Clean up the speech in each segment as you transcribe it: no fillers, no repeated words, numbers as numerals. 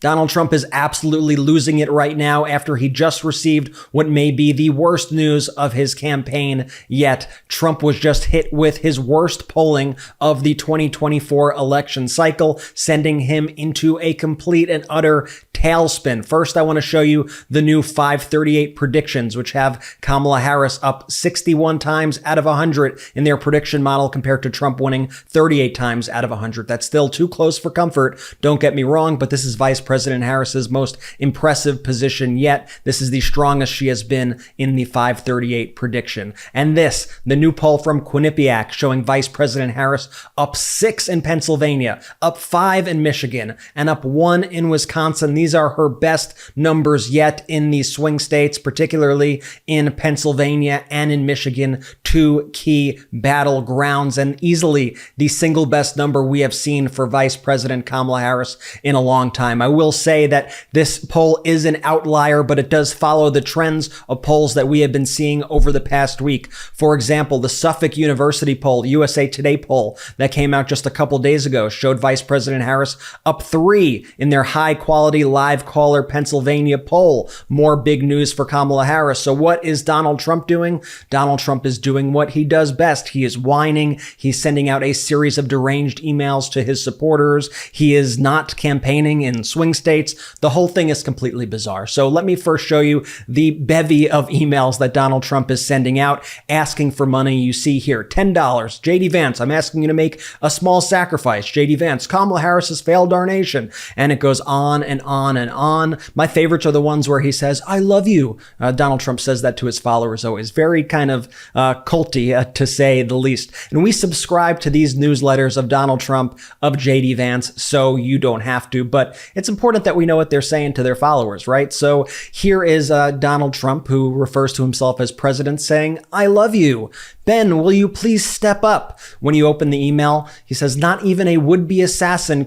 Donald Trump is absolutely losing it right now after he just received what may be the worst news of his campaign yet. Trump was just hit with his worst polling of the 2024 election cycle, sending him into a complete and utter tailspin. First, I want to show you the new 538 predictions, which have Kamala Harris up 61 times out of 100 in their prediction model compared to Trump winning 38 times out of 100. That's still too close for comfort. Don't get me wrong, but this is Vice President Harris's most impressive position yet. This is the strongest she has been in the 538 prediction. And this, the new poll from Quinnipiac showing Vice President Harris up 6 in Pennsylvania, up 5 in Michigan, and up 1 in Wisconsin. These are her best numbers yet in the swing states, particularly in Pennsylvania and in Michigan, 2 key battlegrounds, and easily the single best number we have seen for Vice President Kamala Harris in a long time. I will say that this poll is an outlier, but it does follow the trends of polls that we have been seeing over the past week. For example, the Suffolk University poll, USA Today poll that came out just a couple days ago showed Vice President Harris up 3 in their high-quality live caller Pennsylvania poll. More big news for Kamala Harris. So what is Donald Trump doing? Donald Trump is doing what he does best. He is whining. He's sending out a series of deranged emails to his supporters. He is not campaigning in swing states. The whole thing is completely bizarre. So let me first show you the bevy of emails that Donald Trump is sending out asking for money. You see here, $10. JD Vance, I'm asking you to make a small sacrifice. JD Vance, Kamala Harris has failed our nation. And it goes on and on and on. My favorites are the ones where he says, I love you. Donald Trump says that to his followers always. Very kind of culty, to say the least. And we subscribe to these newsletters of Donald Trump, of JD Vance, so you don't have to. But it's important that we know what they're saying to their followers, right? So here is Donald Trump, who refers to himself as president, saying, I love you. Ben, will you please step up? When you open the email, he says, not even a would-be assassin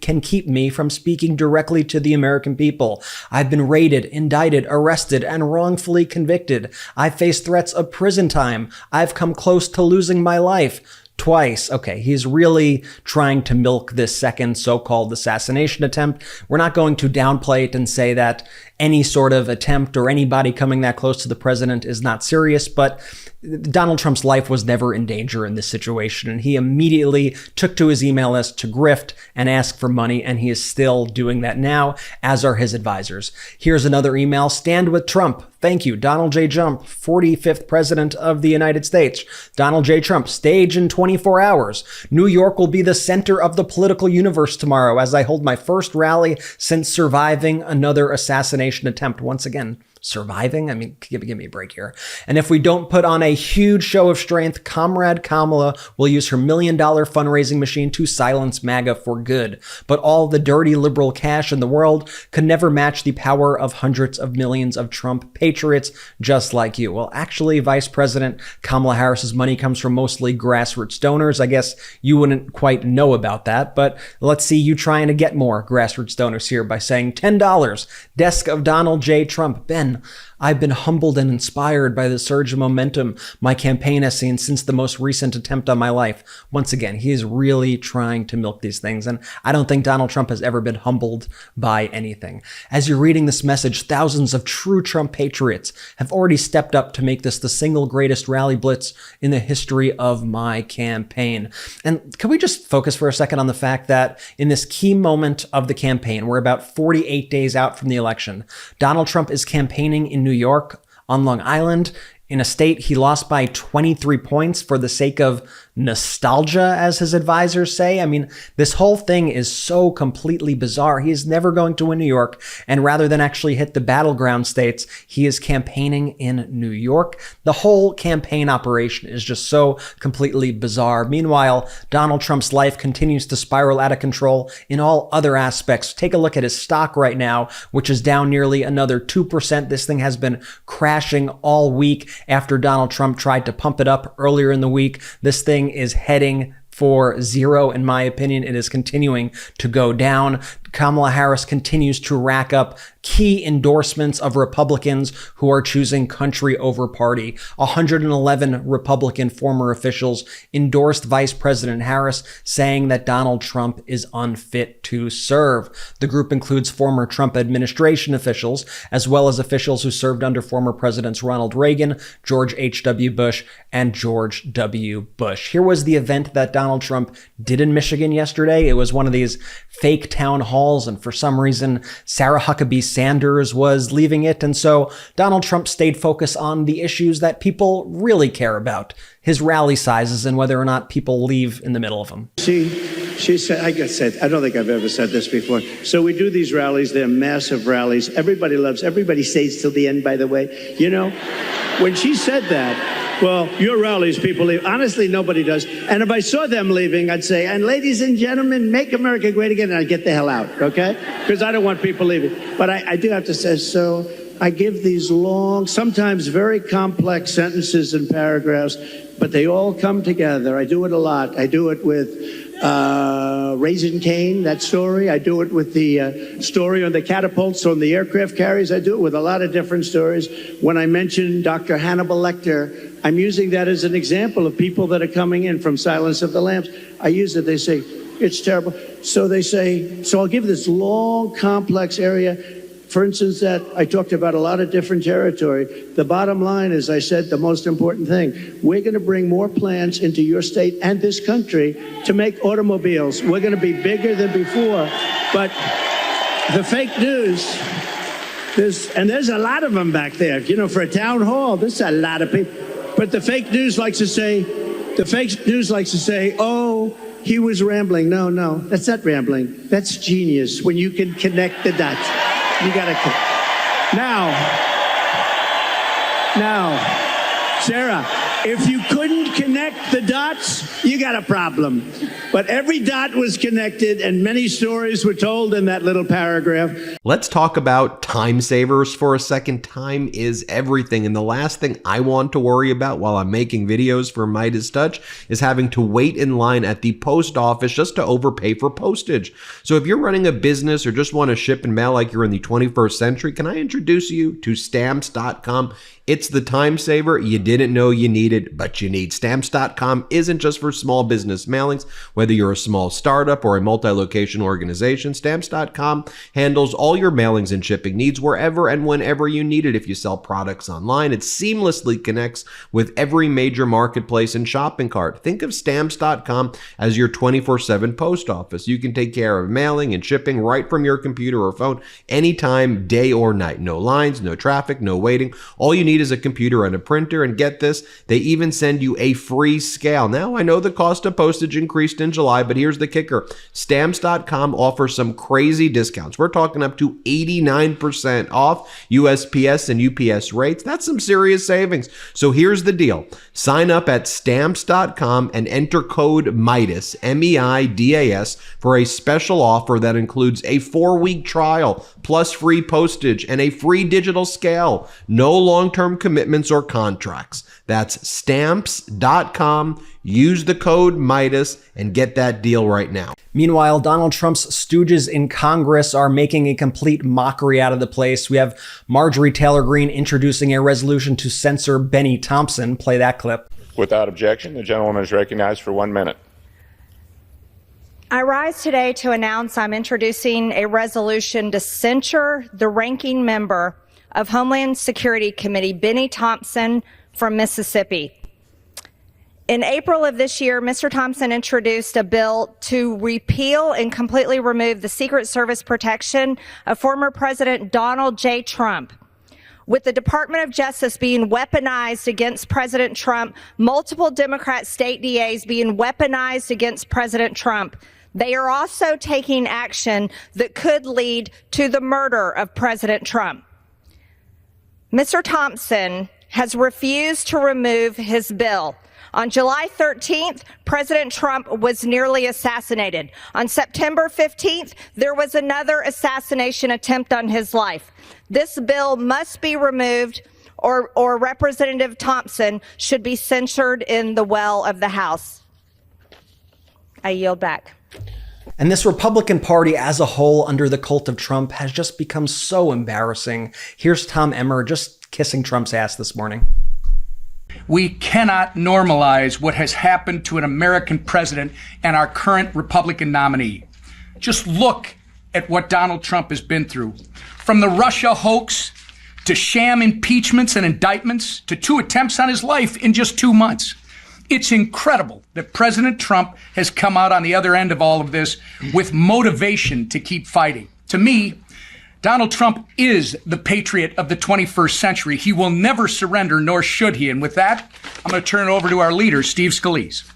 can keep me from speaking directly to the American people. I've been raided, indicted, arrested, and wrongfully convicted. I face threats of prison time. I've come close to losing my life. Twice. Okay, he's really trying to milk this second so-called assassination attempt. We're not going to downplay it and say that any sort of attempt or anybody coming that close to the president is not serious, but Donald Trump's life was never in danger in this situation, and he immediately took to his email list to grift and ask for money, and he is still doing that now, as are his advisors. Here's another email. Stand with Trump. Thank you. Donald J. Trump, 45th President of the United States. Donald J. Trump, stage in 24 hours. New York will be the center of the political universe tomorrow as I hold my first rally since surviving another assassination attempt. Once again, surviving? I mean, give me a break here. And if we don't put on a huge show of strength, Comrade Kamala will use her $1 million fundraising machine to silence MAGA for good. But all the dirty liberal cash in the world could never match the power of hundreds of millions of Trump patriots just like you. Well, actually, Vice President Kamala Harris's money comes from mostly grassroots donors. I guess you wouldn't quite know about that, but let's see you trying to get more grassroots donors here by saying $10. Desk of Donald J. Trump. Ben, I've been humbled and inspired by the surge of momentum my campaign has seen since the most recent attempt on my life. Once again, he is really trying to milk these things, and I don't think Donald Trump has ever been humbled by anything. As you're reading this message, thousands of true Trump patriots have already stepped up to make this the single greatest rally blitz in the history of my campaign. And can we just focus for a second on the fact that in this key moment of the campaign, we're about 48 days out from the election, Donald Trump is campaigning in New York, on Long Island, in a state he lost by 23 points for the sake of nostalgia, as his advisors say. I mean, this whole thing is so completely bizarre. He is never going to win New York, and rather than actually hit the battleground states, he is campaigning in New York. The whole campaign operation is just so completely bizarre. Meanwhile, Donald Trump's life continues to spiral out of control in all other aspects. Take a look at his stock right now, which is down nearly another 2%. This thing has been crashing all week after Donald Trump tried to pump it up earlier in the week. This thing is heading for zero, in my opinion. It is continuing to go down. Kamala Harris continues to rack up key endorsements of Republicans who are choosing country over party. 111 Republican former officials endorsed Vice President Harris, saying that Donald Trump is unfit to serve. The group includes former Trump administration officials, as well as officials who served under former Presidents Ronald Reagan, George H.W. Bush, and George W. Bush. Here was the event that Donald Trump did in Michigan yesterday. It was one of these fake town halls, and for some reason, Sarah Huckabee Sanders was leaving it, and so Donald Trump stayed focused on the issues that people really care about, his rally sizes and whether or not people leave in the middle of them. She said, I don't think I've ever said this before. So we do these rallies, they're massive rallies. Everybody stays till the end, by the way. You know, when she said that, well, your rallies, people leave. Honestly, nobody does. And if I saw them leaving, I'd say, and ladies and gentlemen, make America great again, and I'd get the hell out, okay? Because I don't want people leaving. But I do have to say, so I give these long, sometimes very complex sentences and paragraphs, but they all come together. I do it a lot. I do it with Raising Cane, that story. I do it with the story on the catapults on the aircraft carriers. I do it with a lot of different stories. When I mention Dr. Hannibal Lecter, I'm using that as an example of people that are coming in from Silence of the Lambs. I use it. They say, it's terrible. So they say, so I'll give this long, complex area. For instance, that I talked about a lot of different territory. The bottom line is, I said, the most important thing. We're going to bring more plants into your state and this country to make automobiles. We're going to be bigger than before. But the fake news, there's a lot of them back there. You know, for a town hall, there's a lot of people. But the fake news likes to say, oh, he was rambling. No, that's not rambling. That's genius when you can connect the dots. You gotta now, Sarah, if you couldn't connect the dots, you got a problem. But every dot was connected and many stories were told in that little paragraph. Let's talk about time savers for a second. Time is everything. And the last thing I want to worry about while I'm making videos for MeidasTouch is having to wait in line at the post office just to overpay for postage. So if you're running a business or just want to ship and mail like you're in the 21st century, can I introduce you to Stamps.com? It's the time saver you didn't know you needed, but you need. Stamps.com isn't just for small business mailings. Whether you're a small startup or a multi-location organization, Stamps.com handles all your mailings and shipping needs wherever and whenever you need it. If you sell products online, it seamlessly connects with every major marketplace and shopping cart. Think of Stamps.com as your 24/7 post office. You can take care of mailing and shipping right from your computer or phone anytime, day or night. No lines, no traffic, no waiting. All you need is a computer and a printer, and get this, they even send you a free scale. Now, I know the cost of postage increased in July, but here's the kicker. Stamps.com offers some crazy discounts. We're talking up to 89% off USPS and UPS rates. That's some serious savings. So here's the deal. Sign up at Stamps.com and enter code MEIDAS, MEIDAS, for a special offer that includes a 4-week trial, plus free postage and a free digital scale. No long-term commitments or contracts. That's Stamps.com. Use the code MEIDAS and get that deal right now. Meanwhile, Donald Trump's stooges in Congress are making a complete mockery out of the place. We have Marjorie Taylor Greene introducing a resolution to censor Benny Thompson. Play that clip. Without objection, the gentleman is recognized for 1 minute. I rise today to announce I'm introducing a resolution to censure the ranking member of Homeland Security Committee, Benny Thompson from Mississippi. In April of this year, Mr. Thompson introduced a bill to repeal and completely remove the Secret Service protection of former President Donald J. Trump. With the Department of Justice being weaponized against President Trump, multiple Democrat state DAs being weaponized against President Trump, they are also taking action that could lead to the murder of President Trump. Mr. Thompson has refused to remove his bill. On July 13th, President Trump was nearly assassinated. On September 15th, there was another assassination attempt on his life. This bill must be removed, or Representative Thompson should be censured in the well of the House. I yield back. And this Republican Party as a whole under the cult of Trump has just become so embarrassing. Here's Tom Emmer just kissing Trump's ass this morning. We cannot normalize what has happened to an American president and our current Republican nominee. Just look at what Donald Trump has been through. From the Russia hoax to sham impeachments and indictments to 2 attempts on his life in just 2 months. It's incredible that President Trump has come out on the other end of all of this with motivation to keep fighting. To me, Donald Trump is the patriot of the 21st century. He will never surrender, nor should he. And with that, I'm going to turn it over to our leader, Steve Scalise.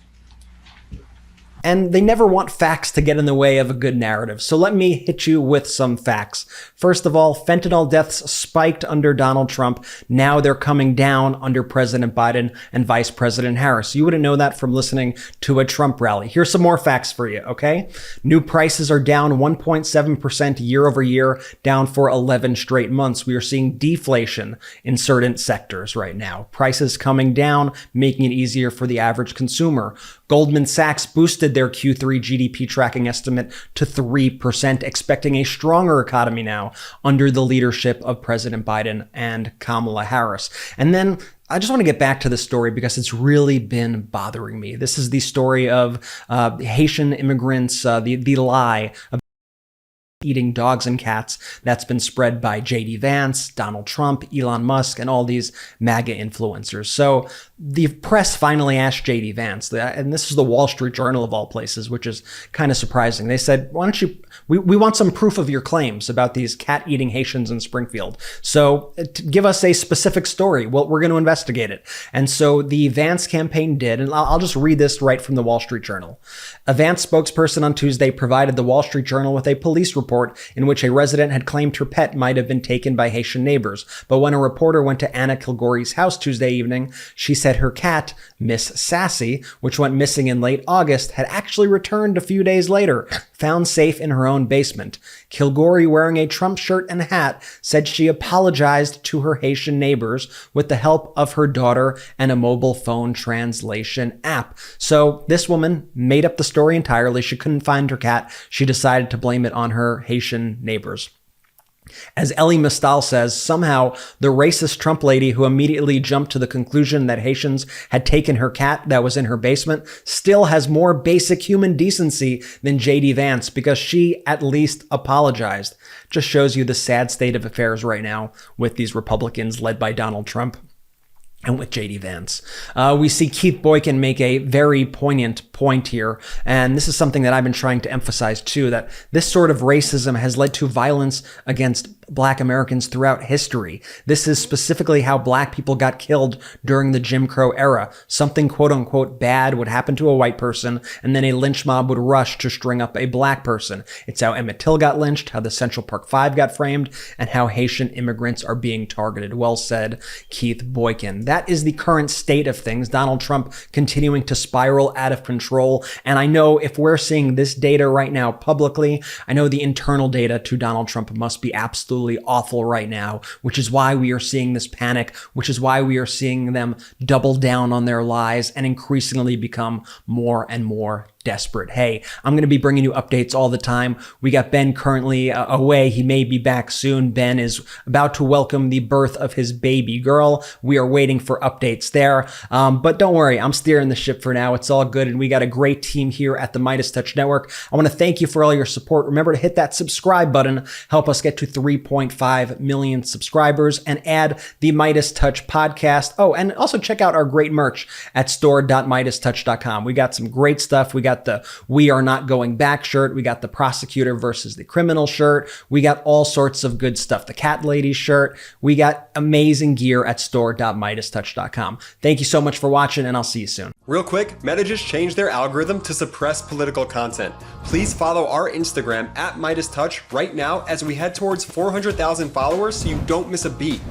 And they never want facts to get in the way of a good narrative. So let me hit you with some facts. First of all, fentanyl deaths spiked under Donald Trump. Now they're coming down under President Biden and Vice President Harris. You wouldn't know that from listening to a Trump rally. Here's some more facts for you, okay? New prices are down 1.7% year over year, down for 11 straight months. We are seeing deflation in certain sectors right now. Prices coming down, making it easier for the average consumer. Goldman Sachs boosted their Q3 GDP tracking estimate to 3%, expecting a stronger economy now under the leadership of President Biden and Kamala Harris. And then I just want to get back to this story because it's really been bothering me. This is the story of Haitian immigrants, the lie about eating dogs and cats that's been spread by J.D. Vance, Donald Trump, Elon Musk, and all these MAGA influencers. So the press finally asked J.D. Vance, and this is the Wall Street Journal of all places, which is kind of surprising. They said, why don't you, we want some proof of your claims about these cat-eating Haitians in Springfield. So give us a specific story. Well, we're going to investigate it. And so the Vance campaign did, and I'll just read this right from the Wall Street Journal. A Vance spokesperson on Tuesday provided the Wall Street Journal with a police report in which a resident had claimed her pet might have been taken by Haitian neighbors. But when a reporter went to Anna Kilgore's house Tuesday evening, she said her cat, Miss Sassy, which went missing in late August, had actually returned a few days later, found safe in her own basement. Kilgore, wearing a Trump shirt and hat, said she apologized to her Haitian neighbors with the help of her daughter and a mobile phone translation app. So this woman made up the story entirely. She couldn't find her cat. She decided to blame it on her Haitian neighbors. As Elie Mystal says, somehow the racist Trump lady who immediately jumped to the conclusion that Haitians had taken her cat that was in her basement still has more basic human decency than J.D. Vance because she at least apologized. Just shows you the sad state of affairs right now with these Republicans led by Donald Trump and with J.D. Vance. We see Keith Boykin make a very poignant point here, and this is something that I've been trying to emphasize too, that this sort of racism has led to violence against Black Americans throughout history. This is specifically how Black people got killed during the Jim Crow era. Something quote unquote bad would happen to a white person, and then a lynch mob would rush to string up a Black person. It's how Emmett Till got lynched, how the Central Park Five got framed, and how Haitian immigrants are being targeted. Well said, Keith Boykin. That is the current state of things. Donald Trump continuing to spiral out of control. And I know if we're seeing this data right now publicly, I know the internal data to Donald Trump must be absolutely awful right now, which is why we are seeing this panic, which is why we are seeing them double down on their lies and increasingly become more and more desperate. Hey, I'm going to be bringing you updates all the time. We got Ben currently away. He may be back soon. Ben is about to welcome the birth of his baby girl. We are waiting for updates there. But don't worry, I'm steering the ship for now. It's all good. And we got a great team here at the MeidasTouch Network. I want to thank you for all your support. Remember to hit that subscribe button. Help us get to 3.5 million subscribers and add the MeidasTouch podcast. Oh, and also check out our great merch at store.meidastouch.com. We got some great stuff. We got the We Are Not Going Back shirt. We got the prosecutor versus the criminal shirt. We got all sorts of good stuff. The cat lady shirt. We got amazing gear at store.meidastouch.com. Thank you so much for watching, and I'll see you soon. Real quick, Meta just changed their algorithm to suppress political content. Please follow our Instagram at MeidasTouch right now as we head towards 400,000 followers so you don't miss a beat.